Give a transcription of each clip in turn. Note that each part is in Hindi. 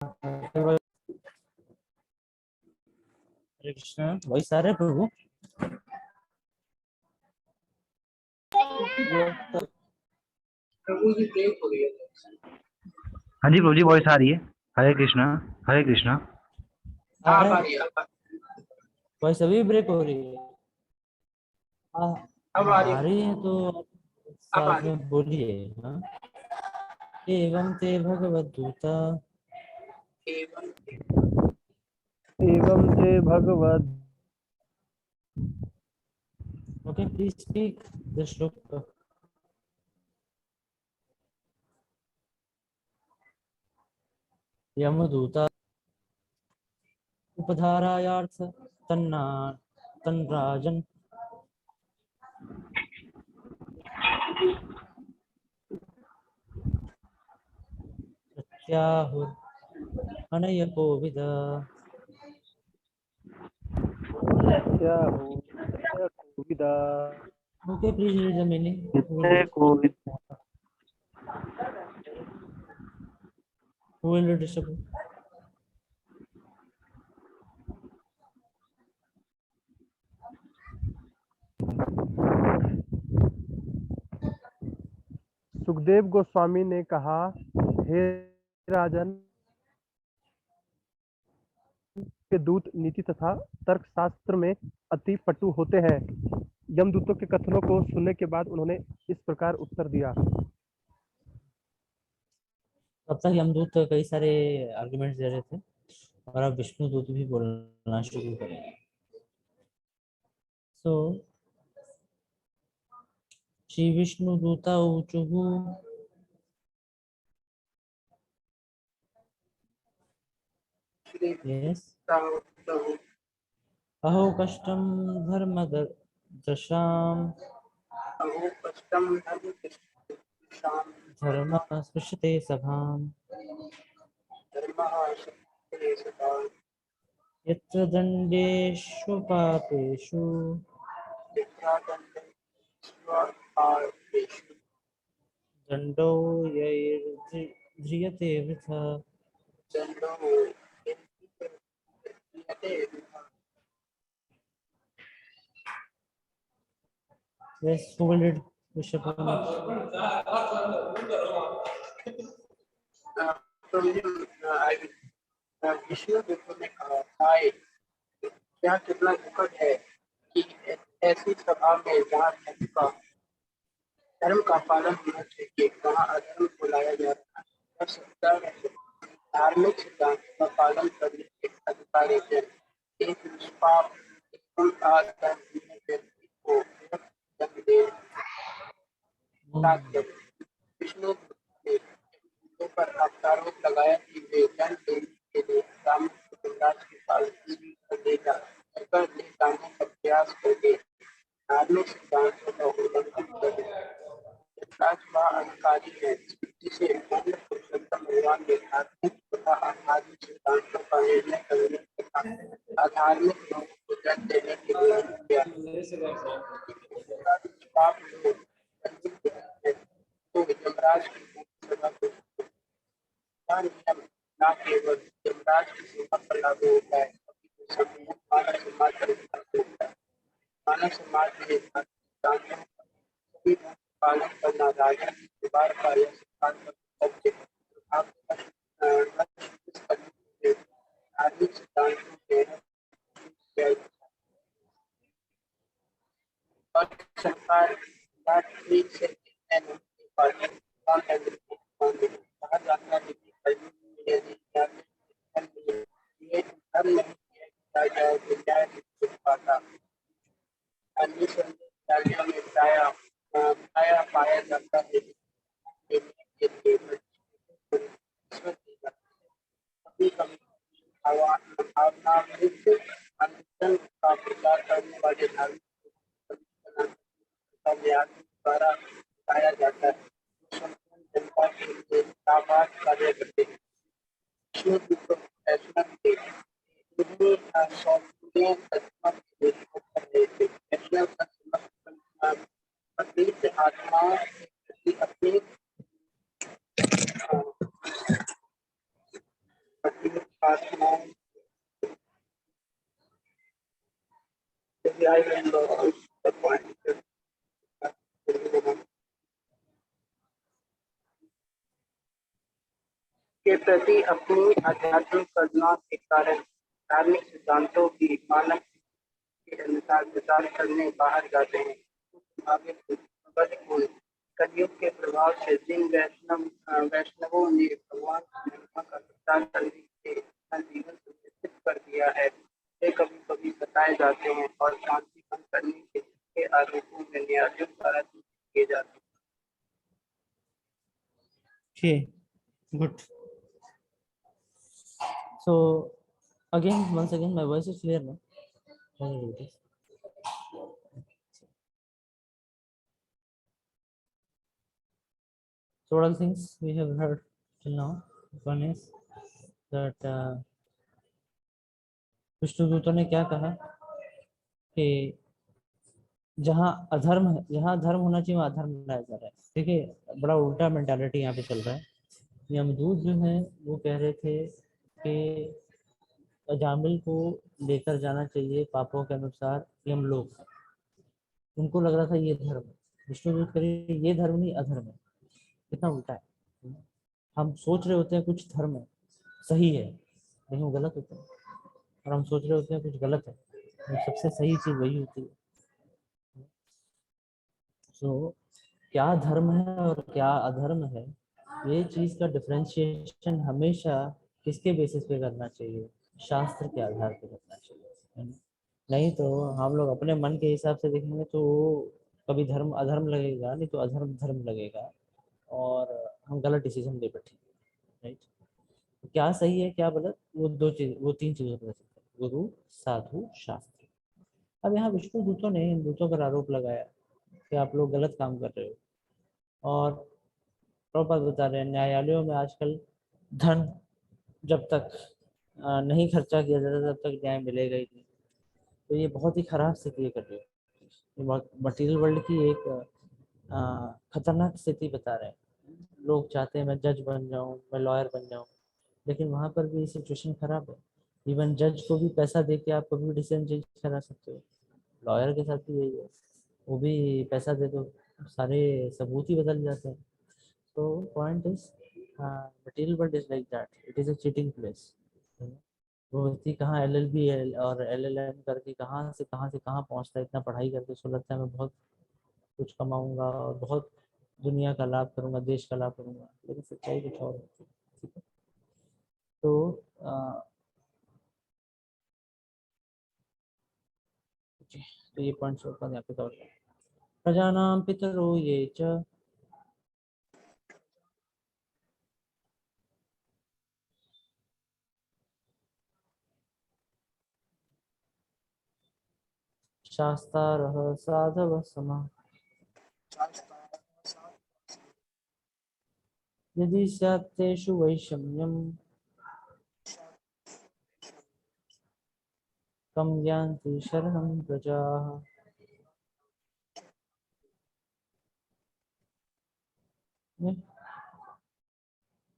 हरे कृष्णा। वही सारे प्रभु। प्रभु जी ब्रेक हो रही है। हाँ जी प्रभु जी, वॉइस आ रही है। हरे कृष्णा हरे कृष्णा। हाँ आ रही है। वही सभी ब्रेक हो रही है। अब आ आ रही है तो साथ में बोलिए। हाँ, एवं ते भगवद्गीता एवं ते Bhagavad. Okay, please speak the श्लोक। यमदूता उपधारायार्थ तन्ना तन्राजन प्रत्याहुर अनयकोविद। Okay, please read the meaning. Who will read this? Sukhdev Goswami ने कहा, हे राजन, के दूत नीति तथा तर्क शास्त्र में अति पटु होते हैं। यमदूतों के कथनों को सुनने के बाद उन्होंने इस प्रकार उत्तर दिया। तब तक यमदूत कई सारे आर्गुमेंट्स दे रहे थे और अब विष्णु दूत भी बोलना शुरू करेंगे। सो श्री विष्णु दूता ऊचुः यस अहो कष्टम धर्म दशाम धर्म स्पृशते सभाम यत्र दंडेषु पापेषु दंडो यैर्ध्रियते वृथा। Yes, who will read Bishop? Vishnu देव ने कहा, हाय, क्या कितना दुखद है कि ऐसी सभा में जहाँ धर्म का पालन होना चाहिए वहाँ अधर्म को लाया जाता है। धार्मिक सिद्धांत का पालन करने के अधिकारी जन एक निष्पाप एवं आधर्मी व्यक्ति को जन्म दे। विष्णु ने पर आरोप लगाया कि वे जन के लिए राम को यमराज के पास ले जाने का प्रयास करके धार्मिक सिद्धांतों का उल्लंघन कर यमराज वह अधिकारी है जिसे पूर्ण पुरुषोत्तम भगवान ने धार्मिक तथा अधार्मिक सिद्धांतों का निर्णय करने तथा अधार्मिक लोगों को जन्म देने के लिए किया। पाप लोग तो यमराज की सभा को नियम न केवल यमराज की सीमा पर लागू होता है, मानव समाज पर लागू होता है। मानव समाज में सभी पालन करना राजा की दीवार का यह सिद्धांत धार्मिक सिद्धांतों के और सरकार ठीक से कहा जाता है कि ये धर्म नहीं किया जाए तो न्याय नहीं हो पाता। अन्य संस्कृतियों में प्रायः पाया जाता है कभी कभी भावनात्मक अनशन का प्रचार करने वाले धार्मिक द्वारा पाया जाता है जनता के लिए लाभार्थ कार्य करते हैं। विष्णु जी को फैसला के सौंपने पतित आत्माओं के प्रति अपनी आत्माओं I will lose the point के प्रति अपनी आध्यात्मिक करुणा के कारण धार्मिक सिद्धांतों की मानक के अनुसार प्रचार करने बाहर जाते हैं। कलयुग के प्रभाव से जिन वैष्णवों ने भगवान की महिमा का प्रचार करने के अपना जीवन समर्पित कर दिया है, वे कभी कभी बताए जाते हैं और शांति भंग करने के आरोपों में न्यायालयों द्वारा किए जाते हैं। Okay, good. So again, once again, my voice is clear now. Can you do this? So what all things we have heard till now? One is that विष्णुदूतों ने क्या कहा कि जहाँ अधर्म है, जहाँ धर्म होना चाहिए वहाँ अधर्म लाया जा रहा है। देखिए, बड़ा उल्टा मेंटालिटी यहाँ पे चल रहा है। यमदूत जो है वो कह रहे थे कि अजामिल को लेकर जाना चाहिए पापों के अनुसार यमलोक। उनको लग रहा था ये धर्म है। विष्णुदूत करिए ये धर्म नहीं, अधर्म है। कितना उल्टा है। हम सोच रहे होते हैं कुछ धर्म है, सही है, लेकिन वो गलत होता है। और हम सोच रहे होते हैं कुछ गलत है, सबसे सही चीज वही होती है। सो क्या धर्म है और क्या अधर्म है, ये चीज का डिफरेंशिएशन हमेशा किसके बेसिस पे करना चाहिए? शास्त्र के आधार पे करना चाहिए। नहीं तो हम लोग अपने मन के हिसाब से देखेंगे तो कभी धर्म अधर्म लगेगा, नहीं तो अधर्म धर्म लगेगा और हम गलत डिसीजन ले बैठेंगे। राइट? क्या सही है क्या गलत, वो तीन चीजों पर सकते हैं, गुरु, साधु, शास्त्र। अब यहाँ विष्णु दूतों ने इन दूतों पर आरोप लगाया कि आप लोग गलत काम कर रहे हो। और प्रभुपाद बता रहे हैं न्यायालयों में आजकल धन जब तक नहीं खर्चा किया जाता तब तक न्याय मिलेगा ही नहीं। तो ये बहुत ही खराब स्थिति कर रही है। मटीरियल वर्ल्ड की एक खतरनाक स्थिति बता रहे हैं। लोग चाहते हैं मैं जज बन जाऊं, मैं लॉयर बन जाऊं, लेकिन वहाँ पर भी सिचुएशन खराब है। इवन जज को भी पैसा दे के आप कभी भी डिसीजन चेंज करा सकते हो। लॉयर के साथ भी यही है, वो भी पैसा दे दो, सारे सबूत ही बदल जाते हैं। तो point is material world is like that, it is a cheating place. वो व्यक्ति कहाँ LLB और LLM करके कहाँ से कहाँ पहुँचता है। इतना पढ़ाई करके उसको लगता है मैं बहुत कुछ कमाऊंगा और बहुत दुनिया का लाभ करूंगा, देश का लाभ करूंगा, लेकिन सच्चाई कुछ और होती है। ठीक है, तो ये पॉइंट्स होता है यहाँ पे तौर पर। प्रजानां पितरो ये च शास्तारः साधवः समः यदि स्यात् तेषु वैषम्यम् कं यान्ति शरणं प्रजाः।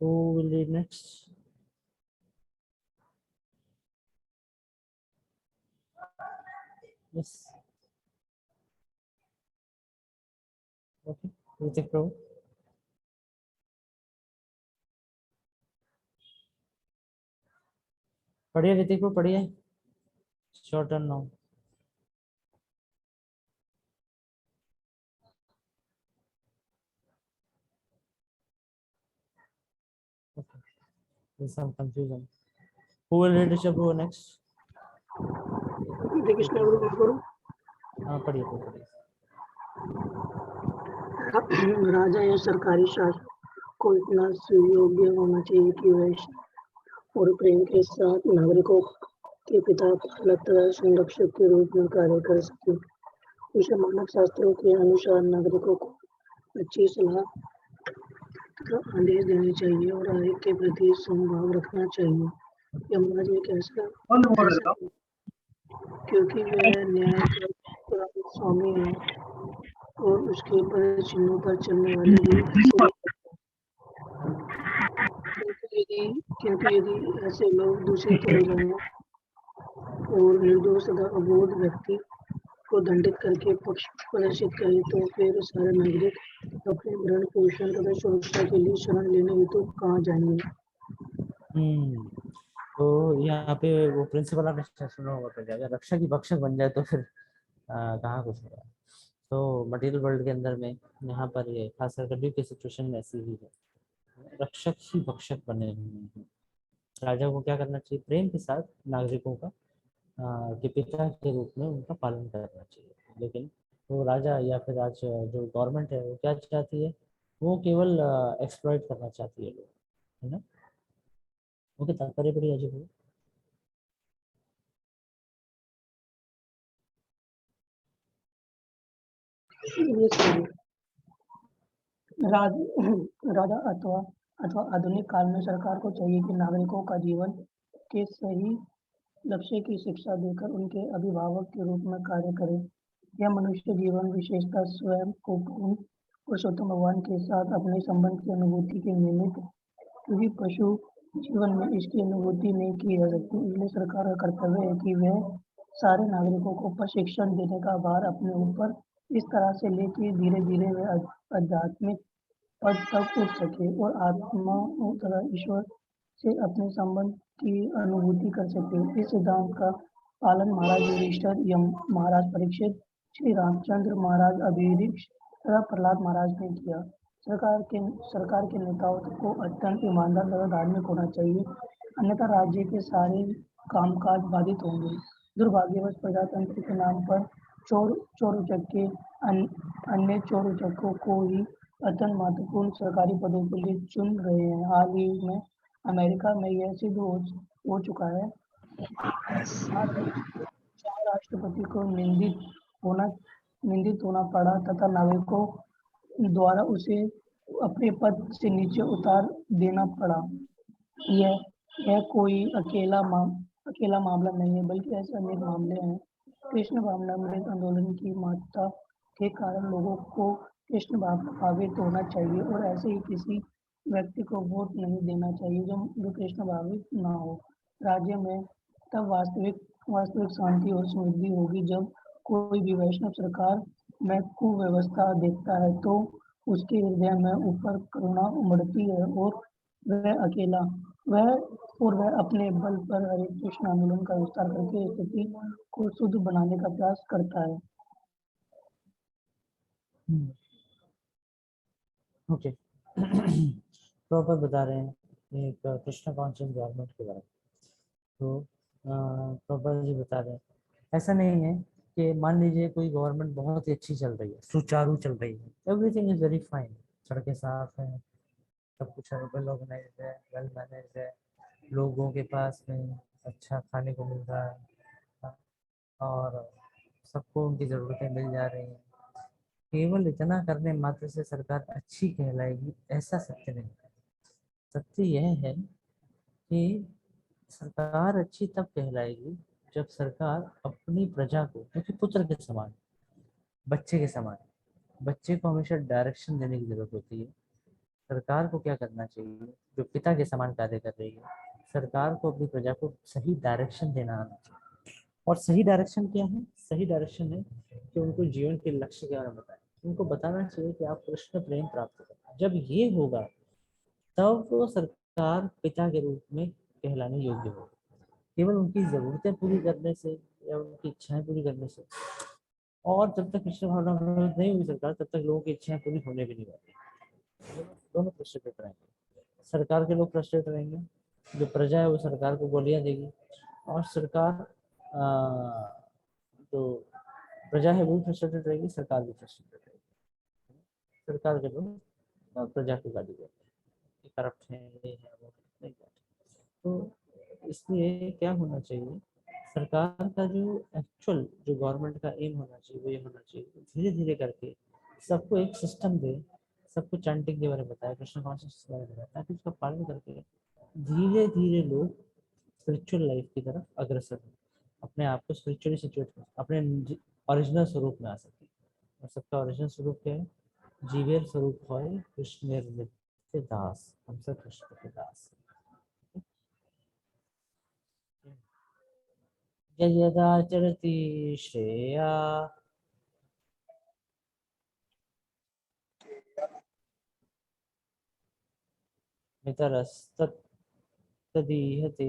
Who will read next? Yes. Okay. Ritik Prabhu. पढ़िए ऋतिक को, पढ़िए। Short turn now. Okay. There's some confusion. Who will read Rishabh Prabhu next? हाँ पढ़िए पढ़िए। राजा या सरकारी शासक को इतना सुयोग्य होना चाहिए कि वह और प्रेम के साथ नागरिकों के पिता, पालक तथा संरक्षक के रूप में कार्य कर सके। उसे मानव शास्त्रों के अनुसार नागरिकों को अच्छी सलाह तथा आदेश देने चाहिए और आगे के प्रति समभाव रखना चाहिए। यमराज एक ऐसा क्योंकि वह न्याय का स्वामी है और उसके पर चिन्हों पर चलने वाले भी यदि ऐसे लोग दूषित हो जाएं और निर्दोष तथा अबोध व्यक्ति को दंडित करके पक्ष प्रदर्शित करें तो फिर सारे नागरिक अपने भरण पोषण तथा सुरक्षा के लिए शरण लेने हेतु कहाँ जाएंगे? तो यहाँ पे वो प्रिंसिपल ऑफ सुना होगा पहले, अगर रक्षा की भक्षक बन जाए तो फिर कहाँ कुछ होगा। तो मटेरियल वर्ल्ड के अंदर में यहाँ पर ये खास कर ड्यू की सिचुएशन में ऐसी ही है, रक्षक ही भक्षक बने हुए हैं। राजा को क्या करना चाहिए? प्रेम के साथ नागरिकों का के पिता के रूप में उनका पालन करना चाहिए। लेकिन वो राजा या फिर आज जो गवर्नमेंट है वो क्या चाहती है? वो केवल एक्सप्लॉइट करना चाहती है लोग, है ना। उनके तात्पर्य बड़ी अजीब है। ये सही राज राजा अथवा आधुनिक काल में सरकार को चाहिए कि नागरिकों का जीवन के सही लक्ष्य की शिक्षा देकर उनके अभिभावक के रूप में कार्य करे। यह मनुष्य जीवन विशेषता स्वयं को पूर्ण पुरुषोत्तम भगवान के साथ अपने संबंध की अनुभूति के निमित्त, क्योंकि पशु जीवन में इसकी अनुभूति नहीं की जा सकती। इसलिए सरकार का कर्तव्य है कि वह सारे नागरिकों को प्रशिक्षण देने का भार अपने ऊपर इस तरह से ले कि धीरे धीरे वह आध्यात्मिक पद तक उठ सके और आत्मा तथा ईश्वर से अपने संबंध की अनुभूति कर सके। इस सिद्धांत का पालन महाराज युधिष्ठिर, महाराज परीक्षित, श्री रामचंद्र महाराज अभिरीक्ष तथा प्रहलाद महाराज ने किया। सरकार के नेताओं को अत्यंत ईमानदार तथा धार्मिक होना चाहिए, अन्यथा राज्य के सारे कामकाज बाधित होंगे। दुर्भाग्यवश प्रजातंत्र के नाम पर चोर उचक्के अन्य चोर उचक्कों को ही अत्यंत महत्वपूर्ण सरकारी पदों के लिए चुन रहे हैं। हाल ही में अमेरिका में यह सिद्ध हो चुका है। चार राष्ट्रपति को निंदित होना पड़ा तथा नागरिकों द्वारा उसे अपने पद से नीचे उतार देना पड़ा। यह कोई अकेला मामला नहीं है, बल्कि ऐसे अनेक मामले हैं। कृष्ण भावनामृत आंदोलन की महत्ता के कारण लोगों को कृष्ण भावित होना चाहिए और ऐसे ही किसी व्यक्ति को वोट नहीं देना चाहिए जो कृष्ण भावित ना हो। राज्य में तब वास्तविक शांति और समृद्धि होगी जब कोई भी वैष्णव सरकार में कुव्यवस्था देखता है तो उसके हृदय में ऊपर करुणा उमड़ती है और वह अपने बल पर हरे कृष्ण आंदोलन का विस्तार करके स्थिति को शुद्ध बनाने का प्रयास करता है। ओके। प्रॉपर बता रहे हैं एक कृष्णा कॉन्शियस गवर्नमेंट के बारे में। तो प्रॉपर जी बता रहे हैं ऐसा नहीं है कि मान लीजिए कोई गवर्नमेंट बहुत ही अच्छी चल रही है, सुचारू चल रही है, एवरीथिंग इज वेरी फाइन, सड़कें साफ हैं, सब कुछ वेल ऑर्गेनाइज्ड है, वेल मैनेज्ड है, लोगों के पास में अच्छा खाने को मिल रहा है और सबको उनकी ज़रूरतें मिल जा रही हैं। केवल इतना करने मात्र से सरकार अच्छी कहलाएगी ऐसा सत्य नहीं है। सत्य यह है कि सरकार अच्छी तब कहलाएगी जब सरकार अपनी प्रजा को, क्योंकि पुत्र के समान, बच्चे के समान, बच्चे को हमेशा डायरेक्शन देने की जरूरत होती है। सरकार को क्या करना चाहिए? जो पिता के समान कार्य कर रही है, सरकार को अपनी प्रजा को सही डायरेक्शन देना आना चाहिए। और सही डायरेक्शन क्या है? सही डायरेक्शन है कि उनको जीवन के लक्ष्य के बारे में बताएं। उनको बताना चाहिए कि आप कृष्ण प्रेम प्राप्त करें। जब ये होगा तब वो सरकार पिता के रूप में कहलाने योग्य होगी। केवल उनकी ज़रूरतें पूरी करने से या उनकी इच्छाएं पूरी करने से, और जब तक कृष्ण भावना नहीं हुई सरकार तब तक लोगों की इच्छाएं पूरी होने भी नहीं वाली। दोनों फ्रस्ट्रेटेड रहेंगे, सरकार के लोग फ्रस्ट्रेट रहेंगे, जो प्रजा है वो सरकार को गोलियां देगी, और सरकार जो प्रजा है वो भी फ्रस्ट्रेटेड रहेगी, सरकार भी फ्रस्ट्रेटेड रहेगी। सरकार के लोग प्रजा को गाली देते हैं, करप्ट है, ये है, वो नहीं करते। तो इसलिए क्या होना चाहिए, सरकार का जो एक्चुअल जो गवर्नमेंट का एम होना चाहिए वो ये होना चाहिए धीरे धीरे करके सबको एक सिस्टम दे, सबको चैंटिंग के बारे में बताए, कृष्ण कॉन्शियस के बारे में बताए, ताकि उसका पालन करके धीरे धीरे लोग स्पिरिचुअल लाइफ की तरफ अग्रसर हो, अपने आप को स्पिरिचुअली सिचुएट कर, अपने ओरिजिनल स्वरूप में आ सके। और सबका ओरिजिनल स्वरूप क्या है? जीवेर स्वरूप है कृष्ण निर्मित दास, हम सब कृष्ण के दास। यद्यदाचरति श्रेया नितरस्तदीहते।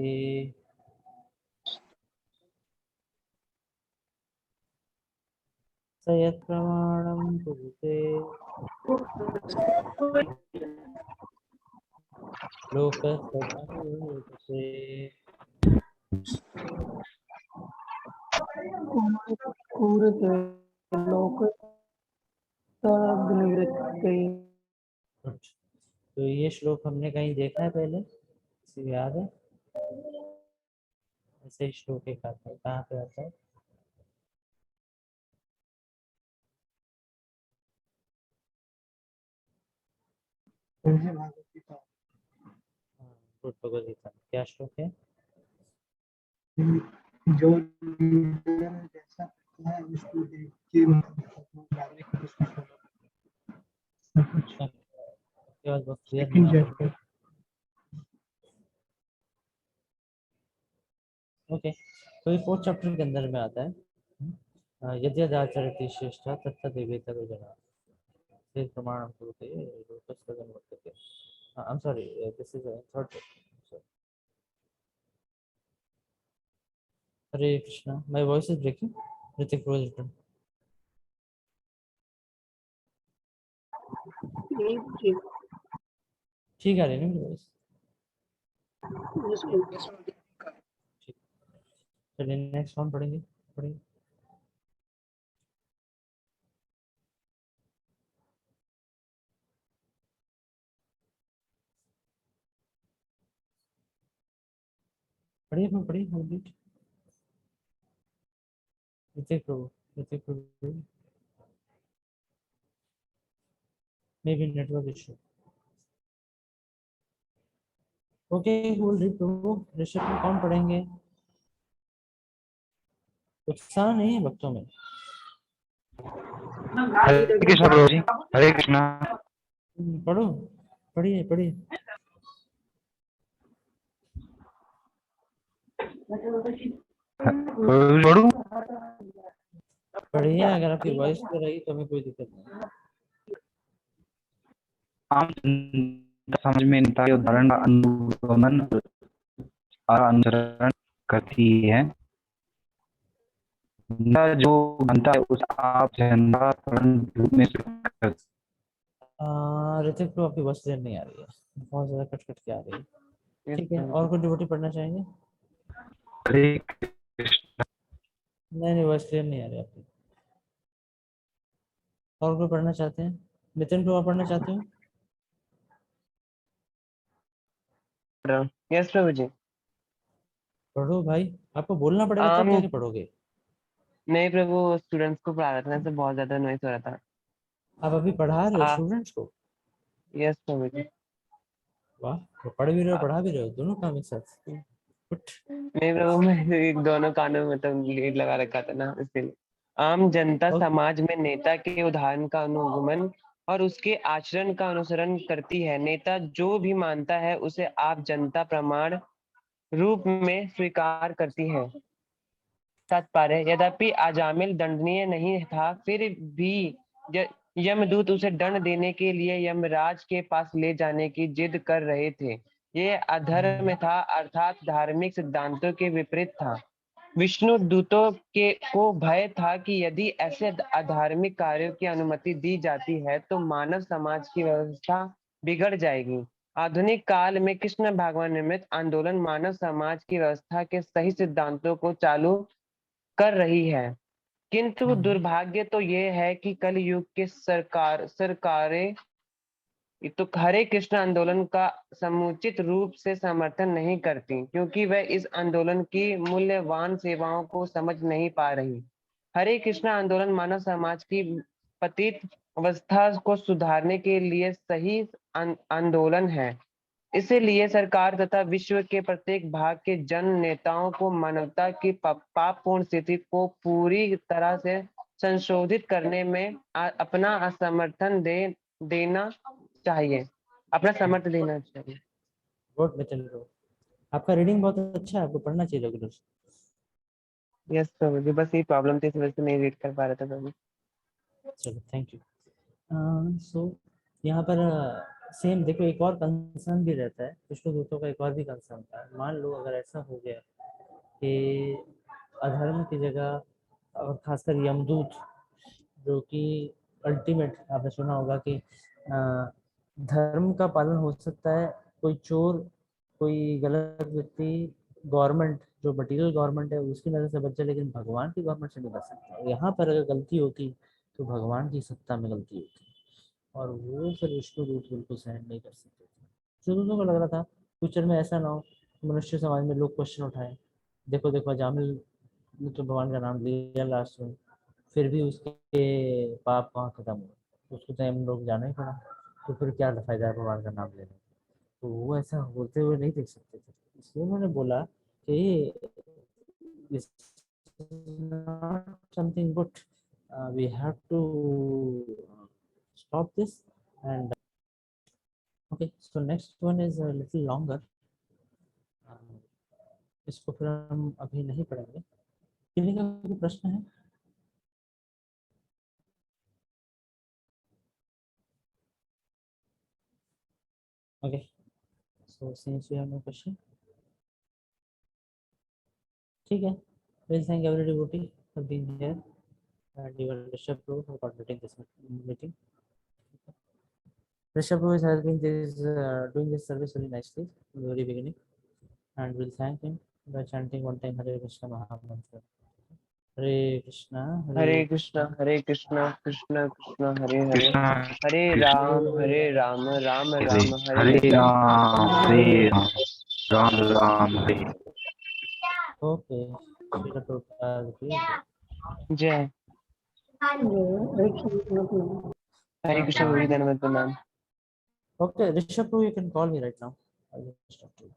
स यत्प्रमाणं कुरुते लोकस्तदनुवर्तते। कुरुते लोकस्तदनुवर्तते। तो ये श्लोक हमने कहीं देखा है पहले, किसी को याद है? ऐसे ही श्लोक एक आता है, कहाँ पे आता है? हाँ, भगवद गीता में। क्या श्लोक है? जो जैसा करता है उसको देख के उसके बाद बहुत क्लियर नहीं आ रहा। ओके, तो ये 4th चैप्टर के अंदर में आता है। यद्यदाचरति श्रेष्ठः तत्तदेवेतरो जनाः ते प्रमाणं कुरुते लोकस्तदनुवर्तते। I'm sorry, this is a 3rd chapter. Hare Krishna, my voice is breaking. Ritik Rose return. ठीक आ रही है ना मेरी voice? ठीक। चलिए नेक्स्ट वन पढ़ेंगे। पढ़िए complete. Hrithik Prabhu may be network issue. Okay, will read Prabhu. Rishabh में कौन पढ़ेंगे? उत्साह नहीं है भक्तों में। हरे कृष्णा प्रभु जी, हरे कृष्णा। पढ़ो, पढ़िए। पढ़ू? पढ़िए, अगर आपकी वॉइस तो रही तो हमें कोई दिक्कत नहीं। आम समझ में नेता के उदाहरण का अनुगमन और अनुसरण करती है। जो बनता है उस आप जनता रूप में स्वीकार। ऋतिक तो आपकी वॉइस क्लियर नहीं आ रही है, बहुत ज्यादा कट के आ रही है। ठीक है, और कोई डिवोटी पढ़ना चाहेंगे? हरे कृष्णा। नहीं, वॉइस क्लियर नहीं आ रही आपकी। और कोई पढ़ना चाहते हैं? नितिन प्रभु पढ़ना चाहते हो? यस प्रभु जी। पढ़ो भाई, आपको बोलना पड़ेगा तब जाके पढ़ोगे। नहीं प्रभु, स्टूडेंट्स को पढ़ा रहा था, तो बहुत ज्यादा नॉइस हो रहा था। आप अभी पढ़ा रहे हो स्टूडेंट्स को? यस प्रभु जी। वाह, तो पढ़ भी रहे हो पढ़ा भी रहे हो, दोनों काम एक साथ। नहीं प्रभु, मैं दोनों कानों में मतलब लीड लगा रखा था ना, इसलिए। आम जनता समाज में नेता के उदाहरण का अनुगमन और उसके आचरण का अनुसरण करती है। नेता जो भी मानता है उसे आप जनता प्रमाण रूप में स्वीकार करती है। तात्पर्य, यद्यपि अजामिल दंडनीय नहीं था, फिर भी यमदूत उसे दंड देने के लिए यमराज के पास ले जाने की जिद कर रहे थे। ये अधर्म था, अर्थात धार्मिक सिद्धांतों के विपरीत था। विष्णु दूतों को भय था कि यदि ऐसे अधार्मिक कार्यों की अनुमति दी जाती है तो मानव समाज की व्यवस्था बिगड़ जाएगी। आधुनिक काल में कृष्ण भगवान निर्मित आंदोलन मानव समाज की व्यवस्था के सही सिद्धांतों को चालू कर रही है, किंतु दुर्भाग्य तो ये है कि कल युग के सरकारें तो हरे कृष्ण आंदोलन का समुचित रूप से समर्थन नहीं करती, क्योंकि वह इस आंदोलन की मूल्यवान सेवाओं को समझ नहीं पा रही। हरे कृष्ण आंदोलन मानव समाज की पतित अवस्था को सुधारने के लिए सही आंदोलन है। इसलिए सरकार तथा विश्व के प्रत्येक भाग के जन नेताओं को मानवता की पापपूर्ण स्थिति को पूरी तरह से संशोधित करने में अपना समर्थन देना चाहिए। गुड नितिन प्रभु, आपका रीडिंग बहुत अच्छा है, आपको पढ़ना चाहिए रेगुलर। यस प्रभु, बस ये प्रॉब्लम थी, इस वजह से नहीं रीड कर पा रहा था प्रभु। चलो थैंक यू। सो यहाँ पर सेम देखो, एक और कंसर्न भी रहता है, विष्णु दूतों का एक और भी कंसर्न था। मान लो अगर ऐसा हो गया कि अधर्म की जगह, और खासकर यमदूत, जो कि अल्टीमेट, आपने सुना होगा कि धर्म का पालन हो सकता है, कोई चोर, कोई गलत व्यक्ति गवर्नमेंट, जो मटीरियल गवर्नमेंट है उसकी नजर से बच जाए, लेकिन भगवान की गवर्नमेंट से नहीं बच सकता। यहाँ पर अगर गलती होती तो भगवान की सत्ता में गलती होती, और वो फिर विष्णु दूत बिल्कुल सहन नहीं कर सकते थे। विष्णु दूतों को लग रहा था फ्यूचर में ऐसा ना हो, मनुष्य समाज में लोग क्वेश्चन उठाए, देखो देखो जामिल ने तो भगवान का नाम लिया लास्ट में, फिर भी उसके पाप वहाँ खत्म हुए, उसको तो हम लोग जाना ही पड़ा, तो फिर क्या फायदा है भगवान का नाम लेने। तो वो ऐसा होते हुए नहीं देख सकते थे, इसलिए उन्होंने बोला कि something good, we have to stop this, and okay, so next one is a little longer. इसको फिर हम अभी नहीं पढ़ेंगे। किसी का कोई प्रश्न है? Okay, so since you have no question, ठीक है, we'll thank every devotee for being here, and even Rishabh Prabhu for coordinating this meeting. Rishabh Prabhu is helping this, doing this service very nicely in the very beginning, and we'll thank him by chanting one time Hare Krishna Mahamantra. Hare Krishna, Hare Krishna Krishna Krishna Hare Hare, Krishna Hare Ram Ram Hare Ram Hare Hare Hare. Ram Ram Ram Hare. Okay, Srila Prabhupada ki jai. जय। हरे कृष्ण। हरे कृष्ण, धन्यवाद प्रणाम। Okay, Rishabh Prabhu, you can call me right now. I'll just talk to you.